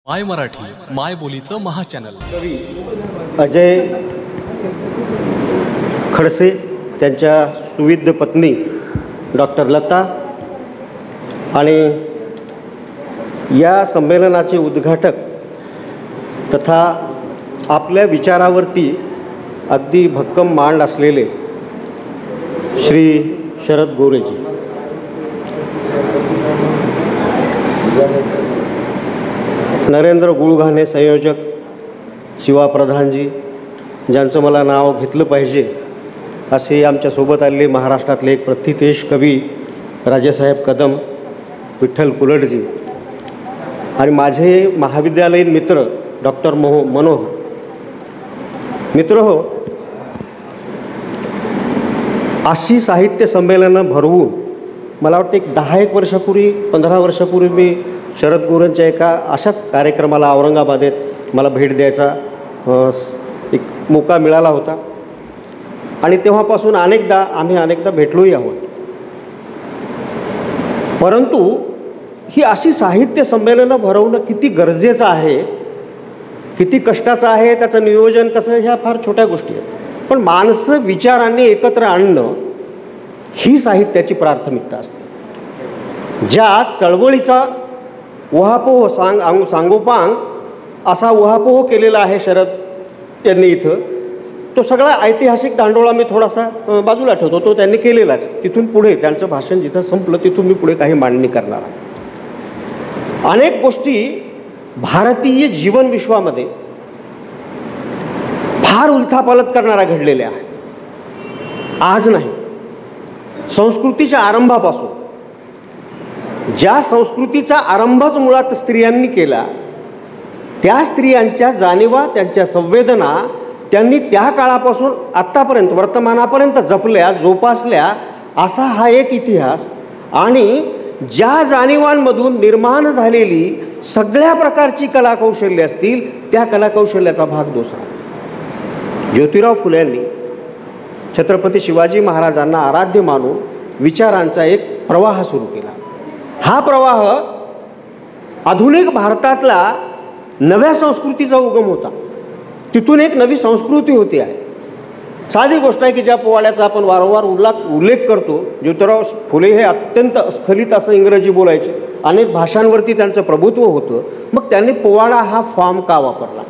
माय मराठी माय बोलीचं महाचॅनल। कवी अजय खडसे, त्यांच्या सुविद्य पत्नी डॉक्टर लता आणि या संमेलनाचे उद्घाटक तथा आपल्या विचारावरती अगदी भक्कम मांड असलेले श्री शरद गोरेजी, नरेंद्र गुळघाणे संयोजक, शिवा प्रधानजी, ज्यांचं मला नाव घेतलं पाहिजे असे आमच्यासोबत आलेले महाराष्ट्रातले एक प्रथितेश कवी राजेसाहेब कदम, विठ्ठल कुलटजी आणि माझे महाविद्यालयीन मित्र डॉक्टर मनोहर मित्र हो, अशी साहित्य संमेलनं भरवून मला वाटतं एक 10-1 वर्षापूर्वी 15 वर्षापूर्वी मी शरद गोरेंच्या एका अशाच कार्यक्रमाला औरंगाबादेत मला भेट द्यायचा एक मोका मिळाला होता आणि तेव्हापासून अनेकदा भेटलोही आहोत। परंतु ही अशी साहित्य संमेलनं भरवणं किती गरजेचं आहे, किती कष्टाचं आहे, त्याचं नियोजन कसं, ह्या फार छोट्या गोष्टी आहेत। पण माणसं विचारांनी एकत्र आणणं ही साहित्याची प्राथमिकता असते। ज्या चळवळीचा उहापोह सांगोपांग असा उहापोह केलेला आहे शरद यांनी इथं, तो सगळा ऐतिहासिक धांडोळा मी थोडासा बाजूला ठेवतो, तो त्यांनी केलेलाच। तिथून पुढे त्यांचं भाषण जिथं संपलं तिथून मी पुढे काही मांडणी करणार आहे। अनेक गोष्टी भारतीय जीवन विश्वामध्ये फार उलथापालथ करणाऱ्या घडलेल्या आहेत। आज नाही, संस्कृतीच्या आरंभापासून, ज्या संस्कृतीचा आरंभच मुळात स्त्रियांनी केला, त्या स्त्रियांच्या जाणीवा, त्यांच्या संवेदना त्यांनी त्या काळापासून आत्तापर्यंत वर्तमानापर्यंत जपल्या, जोपासल्या, असा हा एक इतिहास। आणि ज्या जाणीवांमधून निर्माण झालेली सगळ्या प्रकारची कलाकौशल्य असतील, त्या कलाकौशल्याचा भाग दुसरा। ज्योतिराव फुल्यांनी छत्रपती शिवाजी महाराजांना आराध्य मानून विचारांचा एक प्रवाह सुरू केला। हा प्रवाह आधुनिक भारतातला नव्या संस्कृतीचा उगम होता। तिथून एक नवी संस्कृती होती आहे। साधी गोष्ट आहे की ज्या पोवाड्याचा आपण वारंवार उल्लेख करतो, ज्योतिराव फुले हे अत्यंत स्खलित असं इंग्रजी बोलायचे, अनेक भाषांवरती त्यांचं प्रभुत्व होतं। मग त्यांनी पोवाडा हा फॉर्म का वापरला,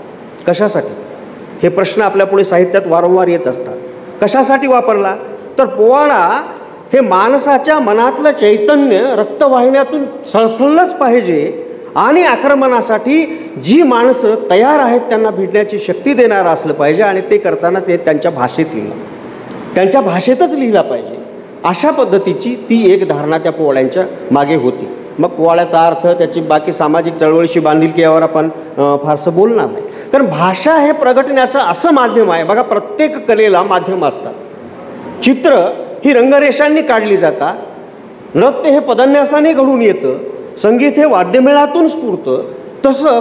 कशासाठी, हे प्रश्न आपल्यापुढे साहित्यात वारंवार येत असतात। कशासाठी वापरला तर पोवाडा हे माणसाच्या मनातलं चैतन्य रक्तवाहिन्यातून सळसळलंच पाहिजे आणि आक्रमणासाठी जी माणसं तयार आहेत त्यांना भिडण्याची शक्ती देणारं असलं पाहिजे आणि ते करताना ते त्यांच्या भाषेत लिहिलं, त्यांच्या भाषेतच लिहिला पाहिजे, अशा पद्धतीची ती एक धारणा त्या पोवाड्यांच्या मागे होती। मग पोवाड्याचा अर्थ, त्याची बाकी सामाजिक चळवळीशी बांधिलकी यावर आपण फारसं बोलणार नाही, कारण भाषा हे प्रगटण्याचं असं माध्यम आहे। बघा, प्रत्येक कलेला माध्यम असतात। चित्र ही रंगरेषांनी काढली जातात, नृत्य हे पदन्यासाने घडून येतं, संगीत हे वाद्यमेळातून स्फुरतं, तसं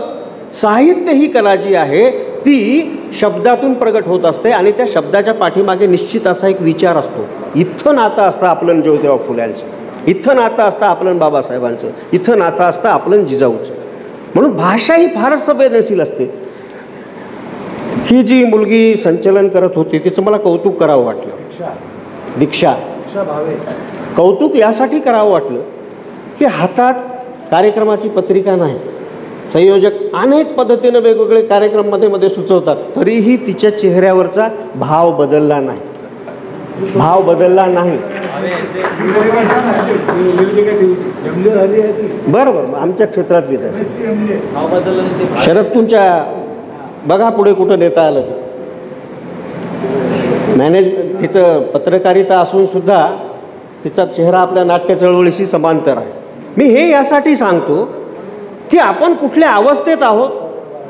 साहित्य ही कला जी आहे ती शब्दातून प्रगट होत असते आणि त्या शब्दाच्या पाठीमागे निश्चित असा एक विचार असतो। इथं नातं असतं आपलं ज्योतिराव फुल्यांचं, इथं नातं असतं आपलं बाबासाहेबांचं, इथं नातं असतं आपलं जिजाऊचं। म्हणून भाषा ही फारच संवेदनशील असते। ही जी मुलगी संचलन करत होती तिचं मला कौतुक करावं वाटलं, दीक्षा भावे, कौतुक यासाठी करावं वाटलं की हातात कार्यक्रमाची पत्रिका नाही, संयोजक अनेक पद्धतीनं वेगवेगळे कार्यक्रम मध्ये सुचवतात, तरीही तिच्या चेहऱ्यावरचा भाव बदलला नाही, भाव बदलला नाही। बरोबर, आमच्या क्षेत्रातलीच आहे। शरद तुमच्या बघा पुढे कुठं नेता आलं, तिचं पत्रकारिता असून सुद्धा तिचा चेहरा आपल्या नाट्य चळवळीशी समांतर आहे। मी हे यासाठी सांगतो की आपण कुठल्या अवस्थेत आहोत,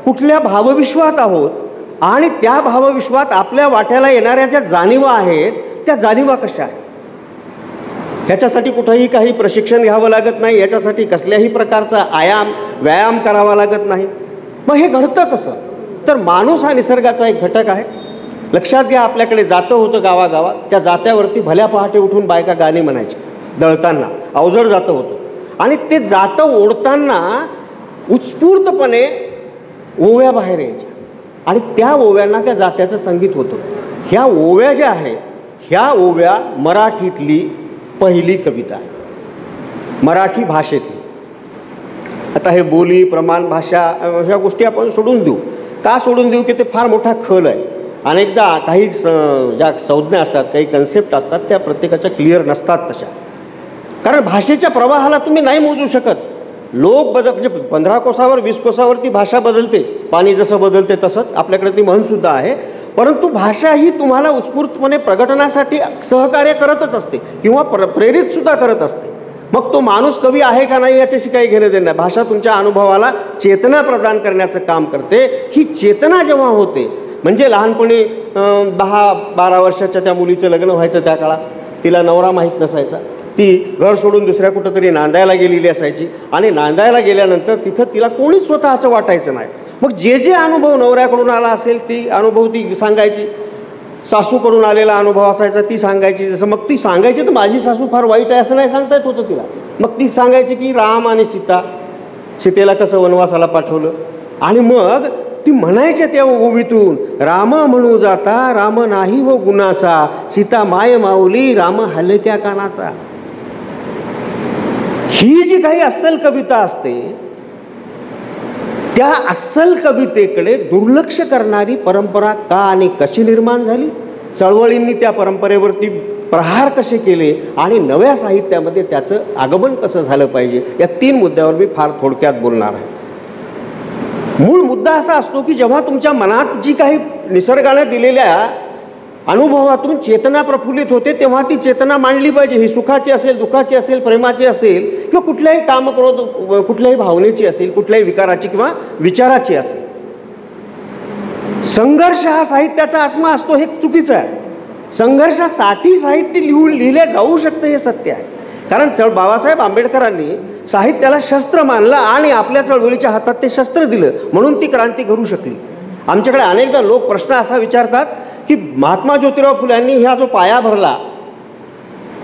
कुठल्या भावविश्वात आहोत आणि त्या भावविश्वात आपल्या वाट्याला येणाऱ्या ज्या जाणीवा आहेत त्या जाणीवा कशा आहेत। याच्यासाठी कुठंही काही प्रशिक्षण घ्यावं लागत नाही, याच्यासाठी कसल्याही प्रकारचा व्यायाम करावा लागत नाही। मग हे घडतं कसं तर माणूस हा निसर्गाचा एक घटक आहे। लक्षात घ्या, आपल्याकडे जातं होतं गावागावात, त्या जात्यावरती भल्या पहाटे उठून बायका गाणी म्हणायची, दळताना अवजड जातं होतं आणि ते जातं ओढताना उत्स्फूर्तपणे ओव्या बाहेर यायच्या आणि त्या ओव्यांना त्या जात्याचं संगीत होतं. ह्या ओव्या ज्या आहेत ह्या ओव्या मराठीतली पहिली कविता आहे, मराठी भाषेतली. आता हे बोली प्रमाण भाषा ह्या गोष्टी आपण सोडून देऊ. का सोडून देऊ की ते फार मोठा खल आहे. अनेकदा काही ज्या संज्ञा असतात, काही कन्सेप्ट असतात, त्या प्रत्येकाच्या क्लिअर नसतात तशा. कारण भाषेच्या प्रवाहाला तुम्ही नाही मोजू शकत. लोक म्हणजे 15 कोसावर 20 कोसावरती भाषा बदलते. पाणी जसं बदलते तसंच आपल्याकडे ती म्हणसुद्धा आहे. परंतु भाषा ही तुम्हाला उत्स्फूर्तपणे प्रगटनासाठी सहकार्य करतच असते किंवा प्रेरितसुद्धा करत असते. मग तो माणूस कवी आहे का नाही याच्याशी काही घेणं देणं नाही. भाषा तुमच्या अनुभवाला चेतना प्रदान करण्याचं काम करते. ही चेतना जेव्हा होते म्हणजे लहानपणी 10-12 वर्षाच्या त्या मुलीचं लग्न व्हायचं त्या काळात, तिला नवरा माहीत नसायचा, ती घर सोडून दुसऱ्या कुठंतरी नांदायला गेलेली असायची आणि नांदायला गेल्यानंतर तिथं तिला कोणीच स्वतःचं वाटायचं नाही. मग जे जे अनुभव नवऱ्याकडून आला असेल ती अनुभव ती सांगायची, सासूकडून आलेला अनुभव असायचा ती सांगायची. जसं मग ती सांगायची तर माझी सासू फार वाईट आहे असं नाही सांगता येत होतं तिला. मग ती सांगायची की राम आणि सीतेला कसं वनवासाला पाठवलं. आणि मग ती म्हणायच्या त्या ओवीतून, राम म्हणू जाता राम नाही हो गुणाचा, सीता माय माऊली राम हलक्या कानाचा. ही जी काही अस्सल कविता असते त्या अस्सल कवितेकडे दुर्लक्ष करणारी परंपरा का आणि कशी निर्माण झाली, चळवळींनी त्या परंपरेवरती प्रहार कसे केले आणि नव्या साहित्यामध्ये त्याचं आगमन कसं झालं पाहिजे, या 3 मुद्द्यावर मी फार थोडक्यात बोलणार आहे. मूळ मुद्दा असा असतो की जेव्हा तुमच्या मनात जी काही निसर्गाने दिलेल्या अनुभवातून चेतना प्रफुल्लित होते तेव्हा ती चेतना मांडली पाहिजे. ही सुखाची असेल, दुःखाची असेल, प्रेमाची असेल किंवा कुठल्याही कामक्रोध, कुठल्याही भावनेची असेल, कुठल्याही विकाराची किंवा विचाराची असेल. संघर्ष हा साहित्याचा आत्मा असतो हे चुकीचं आहे. संघर्षासाठी साहित्य लिहिले जाऊ शकतं हे सत्य आहे. कारण बाबासाहेब आंबेडकरांनी साहित्याला शस्त्र मानलं आणि आपल्या चळवळीच्या हातात ते शस्त्र दिलं म्हणून ती क्रांती घडू शकली. आमच्याकडे अनेकदा लोक प्रश्न असा विचारतात की महात्मा ज्योतिराव फुल्यांनी ह्या जो पाया भरला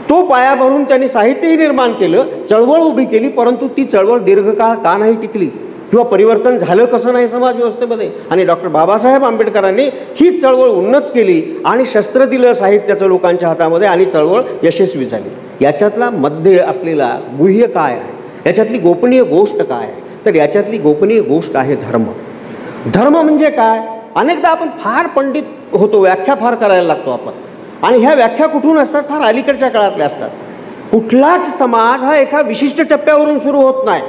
तो पाया भरून त्यांनी साहित्यही निर्माण केलं, चळवळ उभी केली, परंतु ती चळवळ दीर्घकाळ का नाही टिकली किंवा परिवर्तन झालं कसं नाही समाज व्यवस्थेमध्ये. आणि डॉक्टर बाबासाहेब आंबेडकरांनी ही चळवळ उन्नत केली आणि शस्त्र दिलं साहित्याचं लोकांच्या हातामध्ये आणि चळवळ यशस्वी झाली. याच्यातला मध्ये असलेला गुह्य काय आहे, याच्यातली गोपनीय गोष्ट काय आहे, तर याच्यातली गोपनीय गोष्ट आहे धर्म. धर्म म्हणजे काय, अनेकदा आपण फार पंडित होतो, व्याख्या फार करायला लागतो आपण, आणि ह्या व्याख्या कुठून असतात, फार अलीकडच्या काळातल्या असतात. कुठलाच समाज हा एका विशिष्ट टप्प्यावरून सुरू होत नाही.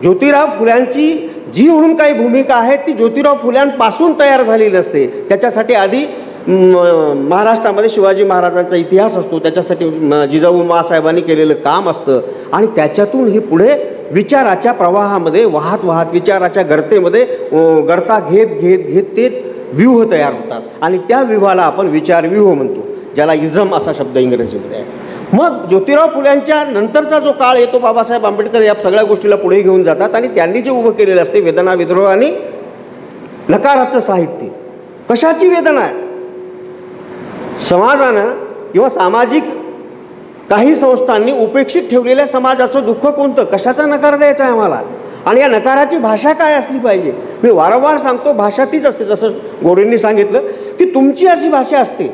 ज्योतिराव फुल्यांची जी म्हणून काही भूमिका आहे ती ज्योतिराव फुल्यांपासून तयार झालेली नसते. त्याच्यासाठी आधी महाराष्ट्रामध्ये शिवाजी महाराजांचा इतिहास असतो, त्याच्यासाठी जिजाऊ माँसाहेबांनी केलेलं काम असतं आणि त्याच्यातून हे पुढे विचाराच्या प्रवाहामध्ये वाहत वाहत विचाराच्या गर्तेमध्ये गर्ता घेत घेत घेत ते व्यूह तयार होतात आणि त्या व्यूहाला आपण विचारव्यूह म्हणतो, ज्याला इझम असा शब्द इंग्रजीमध्ये आहे. मग ज्योतिराव फुल्यांच्या नंतरचा जो काळ येतो, बाबासाहेब आंबेडकर या सगळ्या गोष्टीला पुढे घेऊन जातात आणि त्यांनी जे उभं केलेलं असते वेदना, विद्रोह आणि नकाराचं साहित्य. कशाची वेदना आहे, समाजानं किंवा सामाजिक काही संस्थांनी उपेक्षित ठेवलेल्या समाजाचं दुःख कोणतं, कशाचा नकार द्यायचा आहे आम्हाला, आणि या नकाराची भाषा काय असली पाहिजे. मी वारंवार सांगतो भाषा तीच असते. जसं गोरेंनी सांगितलं की तुमची अशी भाषा असते,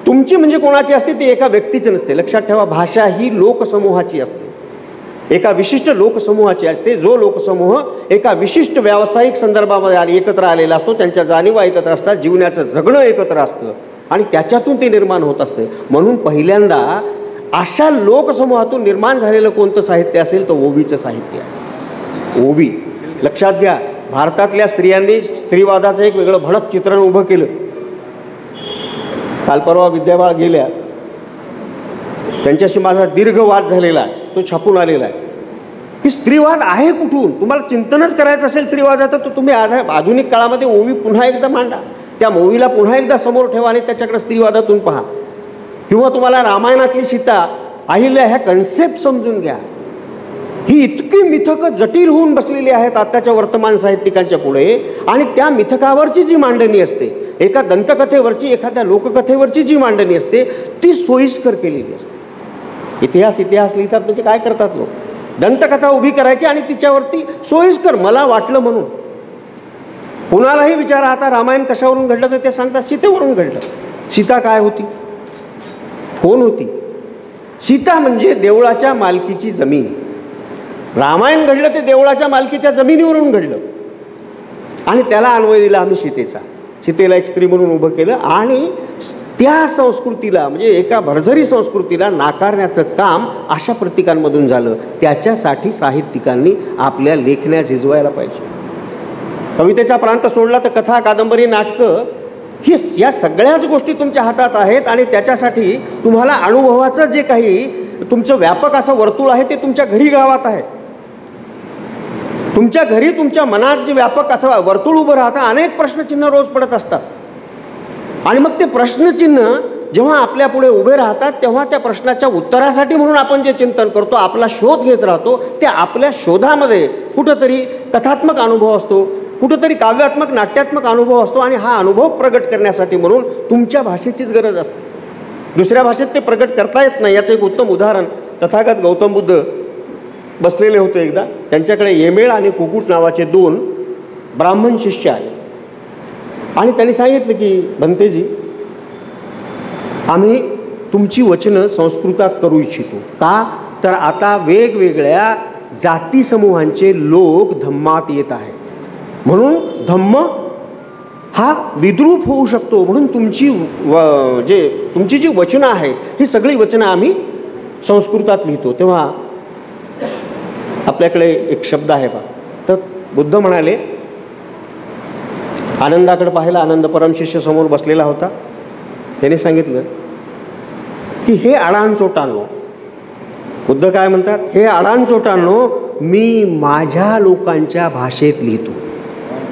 तुमची म्हणजे कोणाची असते, ती एका व्यक्तीची नसते. लक्षात ठेवा, भाषा ही लोकसमूहाची असते, एका विशिष्ट लोकसमूहाची असते. जो लोकसमूह एका विशिष्ट व्यावसायिक संदर्भामध्ये एकत्र आलेला असतो, त्यांच्या जाणीवा एकत्र असतात, जीवनाचं जगणं एकत्र असतं आणि त्याच्यातून ते निर्माण होत असते. म्हणून पहिल्यांदा अशा लोकसमूहातून निर्माण झालेलं कोणतं साहित्य असेल तर ओवीचं साहित्य आहे. ओवी लक्षात घ्या, भारतातल्या स्त्रियांनी स्त्रीवादाचं एक वेगळं भडक चित्रण उभं केलं. काल परवा विद्याबाळ गेल्या, त्यांच्याशी माझा दीर्घ वाद झालेला आहे, तो छापून आलेला आहे की स्त्रीवाद आहे कुठून. तुम्हाला चिंतनच करायचं असेल स्त्रीवादाचं तर तुम्ही आधुनिक काळामध्ये ओवी पुन्हा एकदा मांडा, त्या ओवीला पुन्हा एकदा समोर ठेवा आणि त्याच्याकडे स्त्रीवादातून पहा. किंवा तुम्हाला रामायणातली सीता, अहिल्या ह्या कन्सेप्ट समजून घ्या. ही इतकी मिथकं जटिल होऊन बसलेली आहेत आत्ताच्या वर्तमान साहित्यिकांच्या पुढे, आणि त्या मिथकावरची जी मांडणी असते, एका दंतकथेवरची, एखाद्या लोककथेवरची जी मांडणी असते ती सोयीस्कर केलेली असते. इतिहास लिहितात म्हणजे काय करतात लोक, दंतकथा उभी करायची आणि तिच्यावरती सोयीस्कर मला वाटलं म्हणून कुणालाही विचारा आता रामायण कशावरून घडलं तर ते सांगतात सीतेवरून घडलं. सीता काय होती, कोण होती? सीता म्हणजे देवळाच्या मालकीची जमीन. रामायण घडलं ते देवळाच्या मालकीच्या जमिनीवरून घडलं आणि त्याला अन्वय दिला आम्ही सीतेचा. सीतेला एक स्त्री म्हणून उभं केलं आणि त्या संस्कृतीला म्हणजे एका भरझरी संस्कृतीला नाकारण्याचं काम अशा प्रतीकांमधून झालं. त्याच्यासाठी साहित्यिकांनी आपल्या लेखण्या झिजवायला पाहिजे. कवितेचा प्रांत सोडला तर कथा, कादंबरी, नाटकं ही या सगळ्याच गोष्टी तुमच्या हातात आहेत आणि त्याच्यासाठी तुम्हाला अनुभवाचं जे काही तुमचं व्यापक असं वर्तुळ आहे ते तुमच्या घरी गावात आहे. तुमच्या घरी तुमच्या मनात जे व्यापक असं वर्तुळ उभं राहतं, अनेक प्रश्नचिन्ह रोज पडत असतात आणि मग ते प्रश्नचिन्ह जेव्हा आपल्या पुढे उभे राहतात तेव्हा त्या प्रश्नाच्या उत्तरासाठी म्हणून आपण जे चिंतन करतो, आपला शोध घेत राहतो, त्या आपल्या शोधामध्ये कुठंतरी कथात्मक अनुभव असतो, कुठंतरी काव्यात्मक नाट्यात्मक अनुभव असतो आणि हा अनुभव प्रगट करण्यासाठी म्हणून तुमच्या भाषेचीच गरज असते. दुसऱ्या भाषेत ते प्रगट करता येत नाही. याचं एक उत्तम उदाहरण तथागत गौतम बुद्ध बसलेले होते एकदा. त्यांच्याकडे येमेळ आणि कुकुट नावाचे 2 ब्राह्मण शिष्य आले आणि त्यांनी सांगितलं की भंतेजी, आम्ही तुमची वचनं संस्कृतात करू इच्छितो. का तर आता वेगवेगळ्या जाती समूहांचे लोक धम्मात येत आहेत, म्हणून धम्म हा विद्रूप होऊ शकतो, म्हणून तुमची जी वचनं आहेत ही सगळी वचनं आम्ही संस्कृतात लिहितो. तेव्हा आपल्याकडे एक शब्द आहे बा. तर बुद्ध म्हणाले, आनंदाकडे पाहिलं. आनंद परमशिष्य समोर बसलेला होता. त्याने सांगितलं की हे अडाणचोटांनो, बुद्ध काय म्हणतात, हे अडाणचोटांनो, मी माझ्या लोकांच्या भाषेत लिहितो,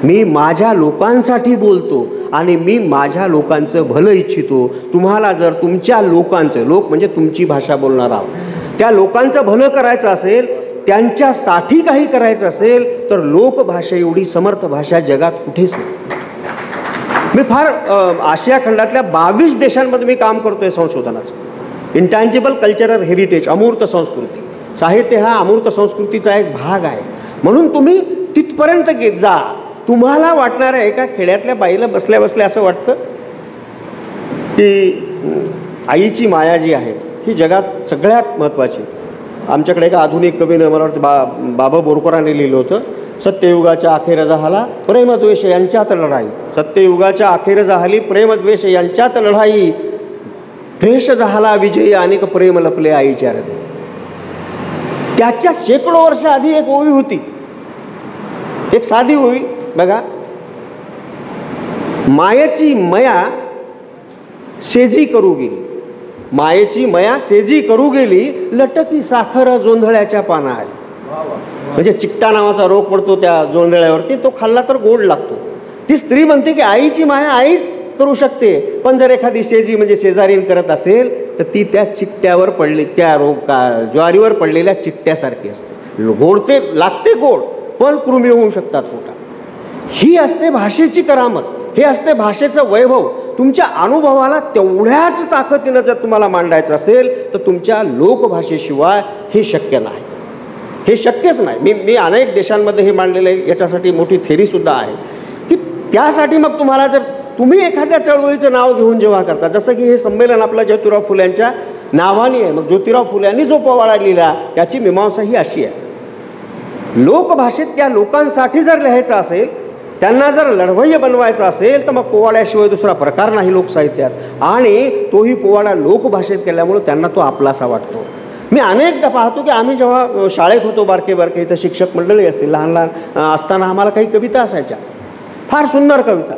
मी माझ्या लोकांसाठी बोलतो आणि मी माझ्या लोकांचं भलं इच्छितो. तुम्हाला जर तुमच्या लोकांचं, लोक म्हणजे तुमची भाषा बोलणारा, त्या लोकांचं भलं करायचं असेल, त्यांच्यासाठी काही करायचं असेल तर लोकभाषा एवढी समर्थ भाषा जगात कुठेच नाही. मी फार आशिया खंडातल्या 22 देशांमध्ये मी काम करतोय संशोधनाचं. इंटँजिबल कल्चरल हेरिटेज, अमूर्त संस्कृती. साहित्य हा अमूर्त संस्कृतीचा एक भाग आहे. म्हणून तुम्ही तिथपर्यंत जा. तुम्हाला वाटणार आहे एका खेड्यातल्या बाईला बसल्या बसल्या असं वाटतं की आईची माया जी आहे ही जगात सगळ्यात महत्त्वाची. आमच्याकडे एका आधुनिक कवीनं, मला वाटतं बाबा बोरकरांनी लिहिलं होतं, सत्ययुगाच्या अखेर झाला प्रेमद्वेष यांच्यात लढाई. सत्ययुगाच्या अखेर झाली प्रेमद्वेष यांच्यात लढाई, द्वेष झाला विजयी अनेक प्रेम लपले आईच्या हृदय. त्याच्या शेकडो वर्ष आधी एक ओवी होती, एक साधी ओवी बघा. मायेची मया सेजी करू गेली, मायेची मया सेजी करू गेली, लटकी साखर जोंधळ्याच्या पाना आली. म्हणजे चिकटा नावाचा रोग पडतो त्या जोंधळ्यावरती, तो खाल्ला तर गोड लागतो. ती स्त्री म्हणते की आईची माया आईच करू शकते, पण जर एखादी शेजी म्हणजे शेजारीन करत असेल तर ती त्या चिकट्यावर पडली, त्या ज्वारीवर पडलेल्या चिकट्यासारखी असते. गोड ते लागते गोड, पण कृमी होऊ शकतात पोटात. ही असते भाषेची करामत, हे असते भाषेचं वैभव. तुमच्या अनुभवाला तेवढ्याच ताकदीनं जर तुम्हाला मांडायचं असेल तर तुमच्या लोकभाषेशिवाय हे शक्य नाही, हे शक्यच नाही. मी अनेक देशांमध्ये हे मांडलेलं आहे. याच्यासाठी मोठी थेरीसुद्धा आहे की त्यासाठी मग तुम्हाला जर तुम्ही एखाद्या चळवळीचं नाव घेऊन जेव्हा करता, जसं की हे संमेलन आपलं ज्योतिराव फुल्यांच्या नावाने आहे, मग ज्योतिराव फुल्यांनी जो पोवाडा लिहिला त्याची मीमांसा ही अशी आहे, लोकभाषेत त्या लोकांसाठी जर लिहायचं असेल, त्यांना जर लढवय्य बनवायचं असेल तर मग पोवाड्याशिवाय दुसरा प्रकार नाही लोकसाहित्यात. आणि तोही पोवाडा लोकभाषेत केल्यामुळे त्यांना तो आपलासा वाटतो. मी अनेकदा पाहतो की आम्ही जेव्हा शाळेत होतो, बारके इथं शिक्षक मंडळी असतील, लहान लहान असताना आम्हाला काही कविता असायच्या, फार सुंदर कविता.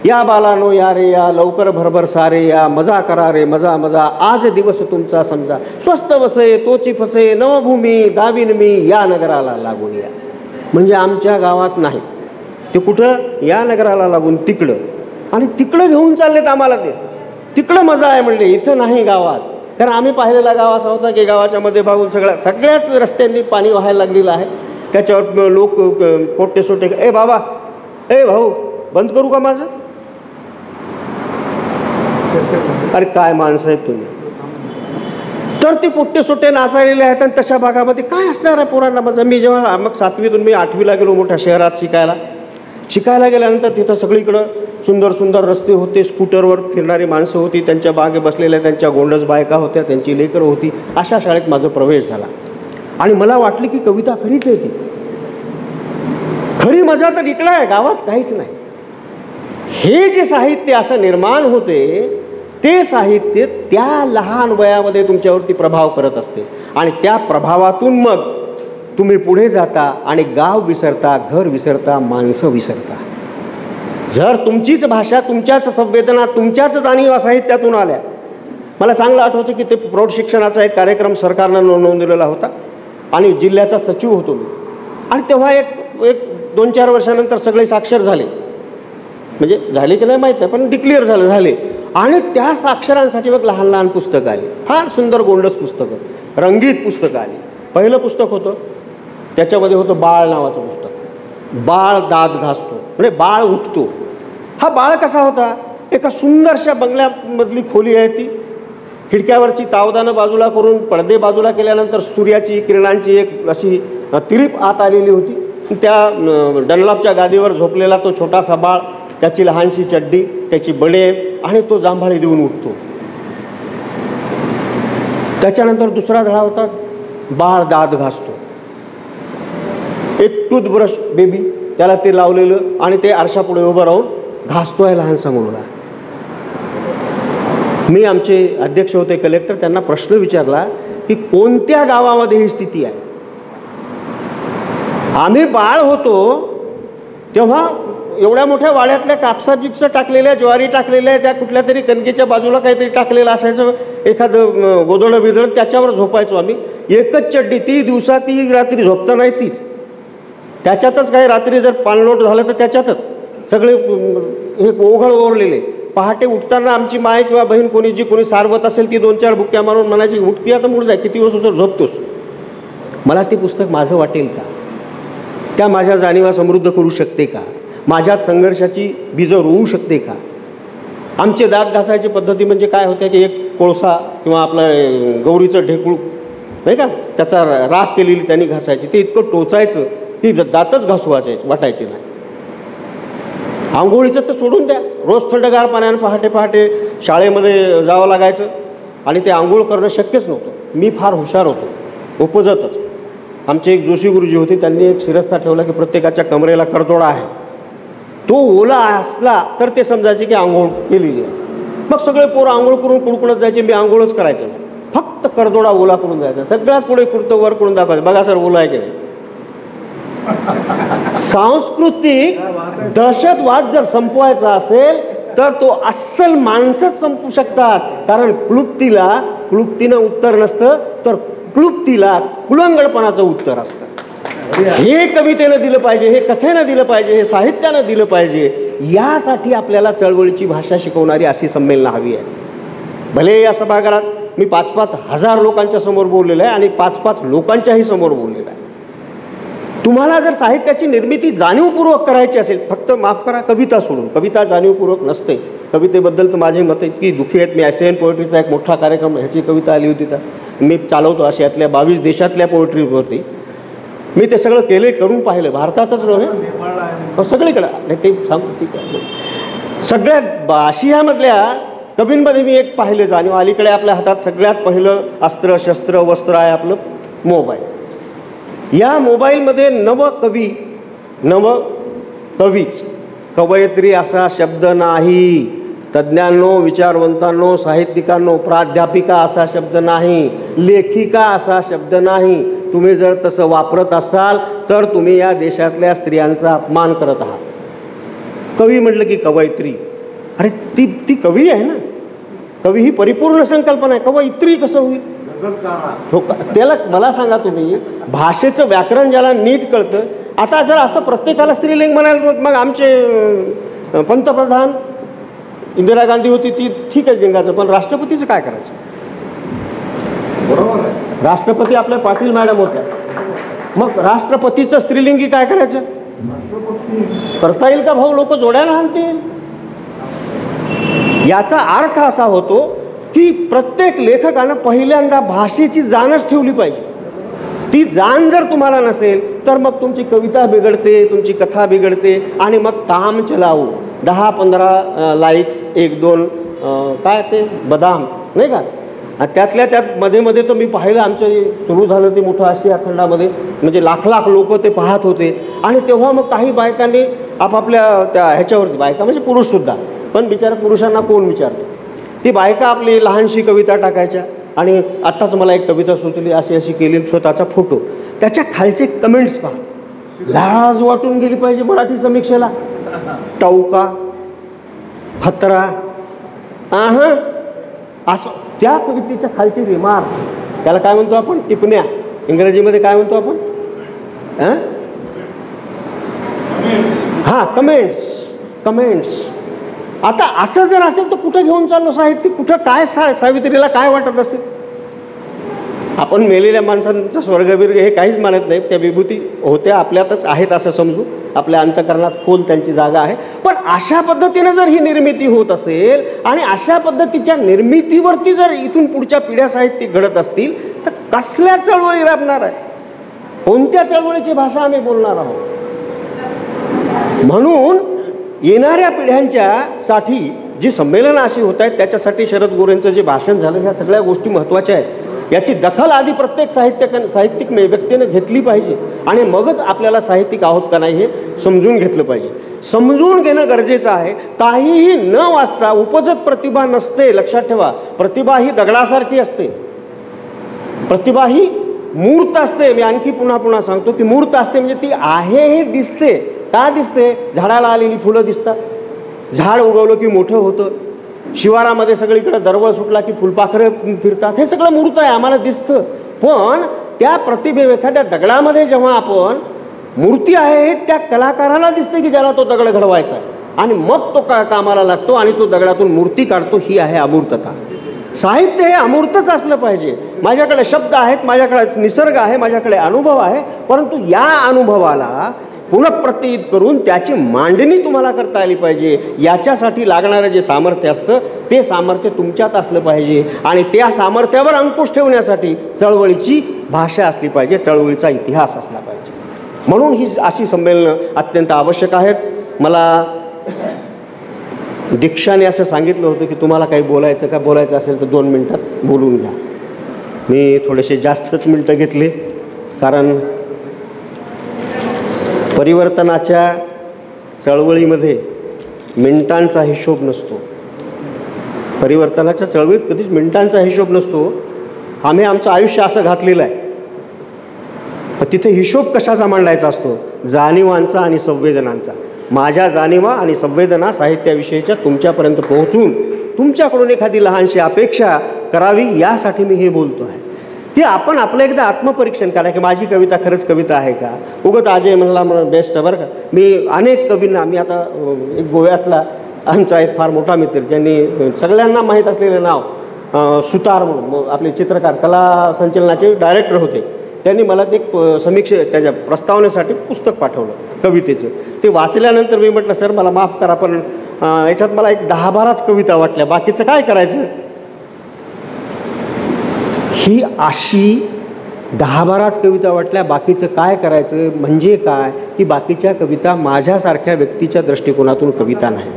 या बालानो या रे या, लवकर भरभर सारे या, मजा करा रे मजा मजा, आज दिवस तुमचा समजा, स्वस्त वसे तोची फसे, नवभूमी दावीन मी, या नगराला लागून या. म्हणजे आमच्या गावात नाही, ते कुठं, या नगराला लागून तिकडं, आणि तिकडं घेऊन चाललेत आम्हाला. ते तिकडं मजा आहे म्हणले, इथं नाही गावात. कारण आम्ही पाहिलेला गाव असा होता की गावाच्या मध्ये भागून सगळ्याच रस्त्यांनी पाणी व्हायला लागलेलं आहे. त्याच्यावर लोक पोट्टे सोटे, ए बाबा, ए भाऊ, बंद करू का माझं? अरे काय माणसं आहेत तुम्ही. तर ते पोट्टे सोटे नाचालेले आहेत आणि तशा भागामध्ये काय असणार आहे पोरांना. माझं मी जेव्हा मग 7वीतून मी 8वीला गेलो मोठ्या शहरात शिकायला, शिकायला गेल्यानंतर तिथं सगळीकडं सुंदर सुंदर रस्ते होते, स्कूटरवर फिरणारी माणसं होती, त्यांच्या बागे बसलेल्या त्यांच्या गोंडस बायका होत्या, त्यांची लेकरं होती. अशा शाळेत माझा प्रवेश झाला आणि मला वाटलं की कविता खरीच आहे, ती खरी मजा तर इकडं आहे, गावात काहीच नाही. हे जे साहित्य असं निर्माण होते, ते साहित्य त्या लहान वयामध्ये तुमच्यावरती प्रभाव करत असते आणि त्या प्रभावातून मग तुम्ही पुढे जाता आणि गाव विसरता, घर विसरता, माणसं विसरता. जर तुमचीच भाषा, तुमच्याच संवेदना, तुमच्याच जाणीव साहित्यातून आल्या. मला चांगलं आठवतं की ते प्रौढ शिक्षणाचा एक कार्यक्रम सरकारनं नोंदवलेला होता आणि जिल्ह्याचा सचिव होतो मी. आणि तेव्हा एक 2-4 वर्षानंतर सगळे साक्षर झाले, म्हणजे झाले की नाही माहीत नाही, पण डिक्लेअर झाले. आणि त्या साक्षरांसाठी मग लहान लहान पुस्तकं आली, फार सुंदर गोंडस पुस्तकं, रंगीत पुस्तकं आली. पहिलं पुस्तक होतं, त्याच्यामध्ये होतं बाळ नावाचं पुस्तक. बाळ दात घासतो, म्हणजे बाळ उठतो. हा बाळ कसा होता, एका सुंदरशा बंगल्यामधली खोली आहे ती, खिडक्यावरची तावदानं बाजूला करून पडदे बाजूला केल्यानंतर सूर्याची किरणांची एक अशी तिरीप आत आलेली होती. त्या डनलॉपच्या गादीवर झोपलेला तो छोटासा बाळ, त्याची लहानशी चड्डी, त्याची बडे, आणि तो जांभळी देऊन उठतो. त्याच्यानंतर दुसरा धडा होता, बाळ दात घासतो. एक टूथब्रश बेबी, त्याला ते लावलेलं आणि ते आरशापुढे उभं राहून घासतोय लहानसा मुलगा. मी आमचे अध्यक्ष होते कलेक्टर, त्यांना प्रश्न विचारला की कोणत्या गावामध्ये ही स्थिती आहे. आम्ही बाळ होतो तेव्हा एवढ्या मोठ्या वाड्यातल्या कापसा जिप्स टाकलेल्या, ज्वारी टाकलेल्या, त्या कुठल्या तरी कणकेच्या बाजूला काहीतरी टाकलेलं असायचं, एखादं गोदडं बिदडं, त्याच्यावर झोपायचो आम्ही. एकच चड्डी, ती दिवसा ती रात्री झोपता नाही तीच, त्याच्यातच काही रात्री जर पाणलोट झालं तर त्याच्यातच सगळे हे ओघळ ओरलेले. पहाटे उठताना आमची माय किंवा बहीण कोणी जी कोणी सारवत असेल ती 2-4 बुक्क्या मारून म्हणायची, उठकी आता मुळ जाय, किती दिवस उतर झोपतोस. मला ते पुस्तक माझं वाटेल का, त्या माझ्या जाणीवा समृद्ध करू शकते का, माझ्यात संघर्षाची बीजं रोवू शकते का. आमचे दात घासायची पद्धती म्हणजे काय होत्या की एक कोळसा किंवा आपलं गौरीचं ढेकूळ नाही का, त्याचा राख केलेली त्यांनी घासायची. ते इतकं टोचायचं की दातच घासू वाटायचे नाही. आंघोळीचं तर सोडून द्या, रोज थंडगार पाण्यानं पहाटे शाळेमध्ये जावं लागायचं आणि ते आंघोळ करणं शक्यच नव्हतं. मी फार हुशार होतो, उपजतच. आमचे एक जोशी गुरुजी होते, त्यांनी एक शिरस्ता ठेवला की प्रत्येकाच्या कमरेला करदोडा आहे, तो ओला असला तर ते समजायचे की आंघोळ केली जाईल. मग सगळे पोरं आंघोळ करून कुडकुडत जायचे, मी आंघोळच करायचं नाही, फक्त करदोडा ओला करून जायचा. सगळ्यात पुढे कुर्तं वर करून दाखवायचं, बघा सर ओला आहे की नाही. सांस्कृतिक दहशतवाद जर संपवायचा असेल तर तो अस्सल माणसंच संपू शकतात. कारण क्लुप्तीनं उत्तर नसतं, तर क्लुप्तीला कुलंगडपणाचं उत्तर असतं. हे कवितेनं दिलं पाहिजे, हे कथेनं दिलं पाहिजे, हे साहित्यानं दिलं पाहिजे. यासाठी आपल्याला चळवळीची भाषा शिकवणारी अशी संमेलनं हवी आहे. भले या सभागृहात मी 5-5 हजार लोकांच्या समोर बोललेलं आहे आणि 5-5 लोकांच्याही समोर बोललेलं आहे. तुम्हाला जर साहित्याची निर्मिती जाणीवपूर्वक करायची असेल, फक्त माफ करा कविता सोडून, कविता जाणीवपूर्वक नसते. कवितेबद्दल तर माझी मतं इतकी दुःखी आहेत. मी ASEAN पोएट्रीचा एक मोठा कार्यक्रम, ह्याची कविता आली होती, तर मी चालवतो आशियातल्या 22 देशातल्या पोएट्रीवरती. मी ते सगळं करून पाहिलं, भारतातच नव्हे सगळीकडं. नाही ते सगळ्या आशियामधल्या कवींमध्ये मी एक पाहिलं जाणीव. अलीकडे आपल्या हातात सगळ्यात पहिलं अस्त्र शस्त्र वस्त्र आहे आपलं मोबाईल. या मोबाईलमध्ये कवीच, कवयित्री असा शब्द नाही. तज्ज्ञांनो, विचारवंतांनो, साहित्यिकांनो, प्राध्यापिका असा शब्द नाही, लेखिका असा शब्द नाही. तुम्ही जर तसं वापरत असाल तर तुम्ही या देशातल्या स्त्रियांचा अपमान करत आहात. कवी म्हटलं की कवयित्री, अरे ती कवी आहे ना. कवी ही परिपूर्ण संकल्पना आहे, कवयित्री कसं होईल. हो, त्याला मला सांगा तुम्ही, भाषेचं व्याकरण ज्याला नीट कळतं. आता जर असं प्रत्येकाला स्त्रीलिंग म्हणायला, मग आमचे पंतप्रधान इंदिरा गांधी होती ती ठीक आहे लिंगाचं, पण राष्ट्रपतीचं काय करायचं. बरोबर आहे, राष्ट्रपती आपल्या पाटील मॅडम होत्या, मग राष्ट्रपतीचं स्त्रीलिंगी काय करायचं. करता येईल का भाऊ, लोक जोड्याला आणतील. याचा अर्थ असा होतो की प्रत्येक लेखकानं पहिल्यांदा भाषेची जाणच ठेवली पाहिजे. ती जाण जर तुम्हाला नसेल नंतर मग तुमची कविता बिघडते, तुमची कथा बिघडते आणि मग काम चलावू 10-15 लाईक्स, 1-2 काय ते बदाम नाही का. त्यातल्या त्यात मध्ये मध्ये तर मी पाहिलं आमचं सुरू झालं ते मोठं आशिया खंडामध्ये, म्हणजे लाख लोक ते पाहत होते. आणि तेव्हा मग काही बायकांनी आपापल्या त्या ह्याच्यावरती, बायका म्हणजे पुरुषसुद्धा, पण बिचारा पुरुषांना कोण विचारतो, ती बायका आपली लहानशी कविता टाकायच्या. आणि आत्ताच मला एक कविता सुचली, अशी केली, स्वतःचा फोटो, त्याच्या खालचे कमेंट्स पहा, लाज वाटून गेली पाहिजे मराठी समीक्षेला. टवका, फतरा, असं त्या कवितेच्या खालचे रिमार्क, त्याला काय म्हणतो आपण, टिपण्या, इंग्रजीमध्ये काय म्हणतो आपण, कमेंट्स. आता असं जर असेल तर कुठं घेऊन चाललो साहित्य, कुठं काय सावित्रीला काय वाटत असेल. आपण मेलेल्या माणसांचा स्वर्गबिर्ग हे काहीच मानत नाही, त्या विभूती होत्या, आपल्यातच आहेत असं समजू, आपल्या अंतःकरणात खोल त्यांची जागा आहे. पण अशा पद्धतीने जर ही निर्मिती होत असेल आणि अशा पद्धतीच्या निर्मितीवरती जर इथून पुढच्या पिढ्या साहित्य घडत असतील तर कसल्या चळवळी राबणार आहे, कोणत्या चळवळीची भाषा आम्ही बोलणार आहोत. म्हणून येणाऱ्या पिढ्यांच्या साठी जी संमेलनं अशी होत आहेत, त्याच्यासाठी शरद गोरेंचं जे भाषण झालं, ह्या सगळ्या गोष्टी महत्त्वाच्या आहेत. याची दखल आधी प्रत्येक साहित्यिक व्यक्तीने घेतली पाहिजे आणि मगच आपल्याला साहित्यिक आहोत का नाही हे समजून घेतलं पाहिजे. समजून घेणं गरजेचं आहे. काहीही न वाचता उपजत प्रतिभा नसते, लक्षात ठेवा. प्रतिभा ही दगडासारखी असते, प्रतिभा ही मूर्त असते. मी आणखी पुन्हा सांगतो की मूर्त असते म्हणजे ती आहे हे दिसते. का दिसते? झाडाला आलेली फुलं दिसतात, झाड उगवलं की मोठं होतं, शिवारामध्ये सगळीकडे दरवळ सुटला की फुलपाखरं फिरतात, हे सगळं मूर्त आहे, आम्हाला दिसतं. पण त्या प्रतिभे एखाद्या दगडामध्ये जेव्हा आपण मूर्ती आहे हे त्या कलाकाराला दिसते की ज्याला तो दगड घडवायचा आहे, आणि मग तो कामाला लागतो आणि तो दगडातून मूर्ती काढतो. ही आहे अमूर्तता. साहित्य हे अमूर्तच असलं पाहिजे. माझ्याकडे शब्द आहेत, माझ्याकडे निसर्ग आहे, माझ्याकडे अनुभव आहे, परंतु या अनुभवाला पुनःप्रतित करून त्याची मांडणी तुम्हाला करता आली पाहिजे. याच्यासाठी लागणारं जे सामर्थ्य असतं ते सामर्थ्य तुमच्यात असलं पाहिजे आणि त्या सामर्थ्यावर अंकुश ठेवण्यासाठी चळवळीची भाषा असली पाहिजे, चळवळीचा इतिहास असला पाहिजे. म्हणून ही अशी संमेलनं अत्यंत आवश्यक आहेत. मला दीक्षाने असं सांगितलं होतं की तुम्हाला काही बोलायचं असेल तर 2 मिनिटात बोलून घ्या. मी थोडेसे जास्तच मिनटं घेतले, कारण परिवर्तनाच्या चळवळीमध्ये मिनिटांचा हिशोब नसतो. परिवर्तनाच्या चळवळीत कधीच मिनिटांचा हिशोब नसतो. आम्ही आमचं आयुष्य असं घातलेलं आहे, पण तिथे हिशोब कशाचा मांडायचा असतो? जाणीवांचा आणि संवेदनांचा. माझ्या जाणीवा आणि संवेदना साहित्याविषयीच्या तुमच्यापर्यंत पोहोचून तुमच्याकडून एखादी लहानशी अपेक्षा करावी यासाठी मी हे बोलतो आहे. ती आपण आपलं एकदा आत्मपरीक्षण करा की माझी कविता खरंच कविता आहे का. उगाच अजय म्हणला बेस्ट बरं का. मी अनेक कवींना, मी आता एक गोव्यातला आमचा एक फार मोठा मित्र, ज्यांनी सगळ्यांना माहीत असलेलं नाव सुतार म्हणून आपले चित्रकार, कला संचलनाचे डायरेक्टर होते, त्यांनी मला एक त्याच्या प्रस्तावनेसाठी पुस्तक पाठवलं कवितेचं. ते वाचल्यानंतर मी म्हटलं सर मला माफ करा, पण याच्यात मला एक 10-12च कविता वाटल्या, बाकीचं काय करायचं. ही अशी 10-12च कविता वाटल्या, बाकीचं काय करायचं म्हणजे काय की बाकीच्या कविता माझ्यासारख्या व्यक्तीच्या दृष्टिकोनातून कविता नाही,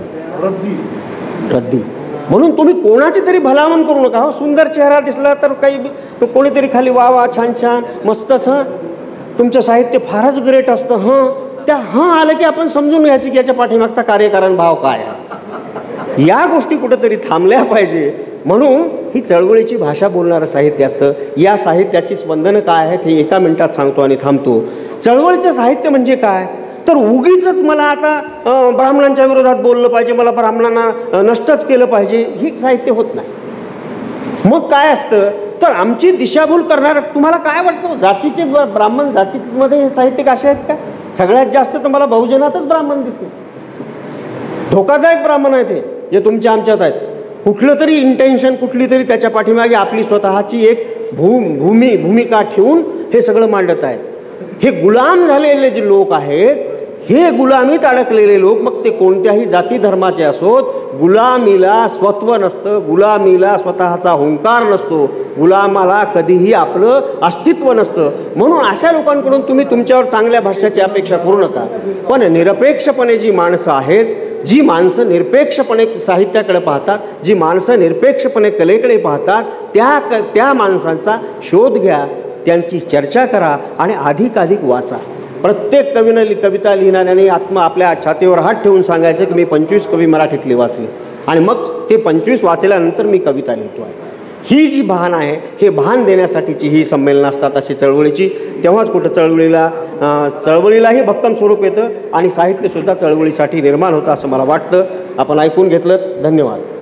रद्दी. म्हणून तुम्ही कोणाची तरी भलावण करू नका. सुंदर चेहरा दिसला तर काही कोणीतरी खाली वा छान मस्तच, तुमचं साहित्य फारच ग्रेट असतं, त्या आलं की आपण समजून घ्यायचं की याच्या पाठीमागचा कार्यकारण भाव काय. या गोष्टी कुठंतरी थांबल्या पाहिजे. म्हणून ही चळवळीची भाषा बोलणारं साहित्य असतं. या साहित्याची स्पंदनं काय आहेत हे 1 मिनिटात सांगतो आणि थांबतो. चळवळीचं साहित्य म्हणजे काय तर उगीच मला आता ब्राह्मणांच्या विरोधात बोललं पाहिजे, मला ब्राह्मणांना नष्टच केलं पाहिजे, ही साहित्य होत नाही. मग काय असतं तर आमची दिशाभूल करणार. तुम्हाला काय वाटतं जातीचे ब्राह्मण जातीमध्ये हे साहित्यिक असे आहेत का? सगळ्यात जास्त तर मला बहुजनातच ब्राह्मण दिसले. धोकादायक ब्राह्मण आहेत हे जे तुमच्या आमच्यात आहेत. कुठलं तरी इंटेन्शन, कुठली तरी त्याच्या पाठीमागे आपली स्वतःची एक भूमिका ठेवून हे सगळं मांडत आहेत. हे गुलाम झालेले जे लोक आहेत हे गुलामीत अडकलेले लोक, मग ते कोणत्याही जाती धर्माचे असोत, गुलामीला स्वत्व नसतं, गुलामीला स्वतःचा हुंकार नसतो, गुलामाला कधीही आपलं अस्तित्व नसतं. म्हणून अशा लोकांकडून तुम्ही तुमच्यावर चांगल्या भाष्याची अपेक्षा करू नका. पण निरपेक्षपणे जी माणसं आहेत, जी माणसं निरपेक्षपणे साहित्याकडे पाहतात, जी माणसं निरपेक्षपणे कलेकडे पाहतात, त्या माणसांचा शोध घ्या, त्यांची चर्चा करा आणि अधिकाधिक वाचा. प्रत्येक कवीनं कविता लिहिणाऱ्याने आपल्या छातीवर हात ठेवून सांगायचं की मी 25 कवी मराठीतले वाचले आणि मग ते 25 वाचल्यानंतर मी कविता लिहितो आहे. ही जी भान आहे, हे भान देण्यासाठीची ही संमेलनं असतात अशी चळवळीची. तेव्हाच कुठं चळवळीलाही भक्कम स्वरूप येतं आणि साहित्यसुद्धा चळवळीसाठी निर्माण होतं असं मला वाटतं. आपण ऐकून घेतलं, धन्यवाद.